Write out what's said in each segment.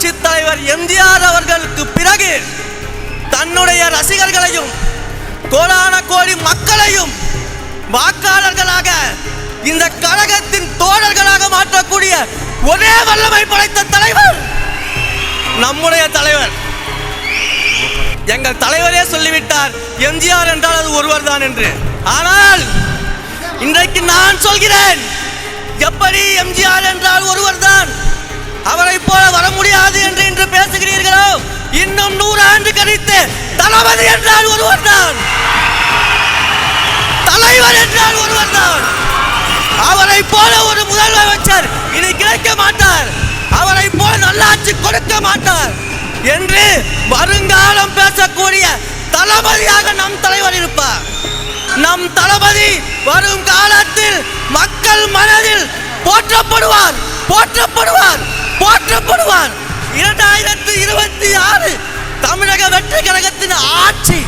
புரட்சி தலைவர் எம்ஜிஆர் அவர்களுக்கு பிறகு தன்னுடைய ரசிகர்களையும் கோடான கோடி மக்களையும் வாக்காளர்களாக இந்த கழகத்தின் தோழர்களாக மாற்றக்கூடிய ஒரே வல்லமை படைத்த தலைவர் நம்முடைய தலைவர். எங்கள் தலைவரே சொல்லிவிட்டார், எம்ஜிஆர் என்றால் அது ஒருவர் தான் என்று. ஆனால் இன்றைக்கு நான் சொல்கிறேன், எப்படி எம்ஜிஆர் என்றால் ஒருவர் தான், அவரை போல வர முடியாது என்று இன்று பேசுகிறீர்களோ, இன்னும் 100 ஆண்டு கழித்து தளபதி என்றால் ஒருவர் தான், தலைவர் என்றால் ஒருவர் தான். அவரை போல ஒரு முதலமைச்சர் இனி கிடைக்க மாட்டார், அவரை போல நல்லாட்சி கொடுக்க மாட்டார் என்று வருங்காலம் பேசக்கூடிய தளபதியாக நம் தலைவர் இருப்பார். நம் தளபதி வரும் காலத்தில் மக்கள் மனதில் போற்றப்படுவார், போற்றப்படுவார், போற்றப்படுவார். 2026 தமிழக வெற்றி கழகத்தின் ஆட்சி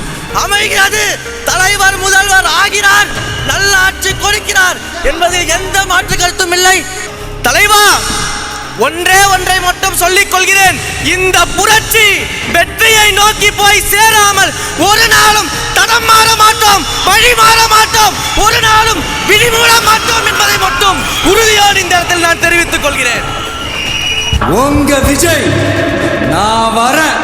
அமைகிறது. தலைவர் முதல்வர் ஆகிறார், நல்ல ஆட்சி கொடுக்கிறார் என்பதில் எந்த மாற்று கருத்தும் இல்லை. தலைவா, ஒன்றை மட்டும் சொல்லிக் கொள்கிறேன், இந்த புரட்சி வெற்றியை நோக்கி போய் சேராமல் ஒரு நாளும் தடம் மாற மாட்டோம், வழி மாற மாட்டோம், ஒரு நாளும் விழிமூட மாட்டோம் என்பதை மட்டும் உறுதியோடு இந்த இடத்தில் நான் தெரிவித்துக் கொள்கிறேன். உங்க விஜய் நான் வரேன்.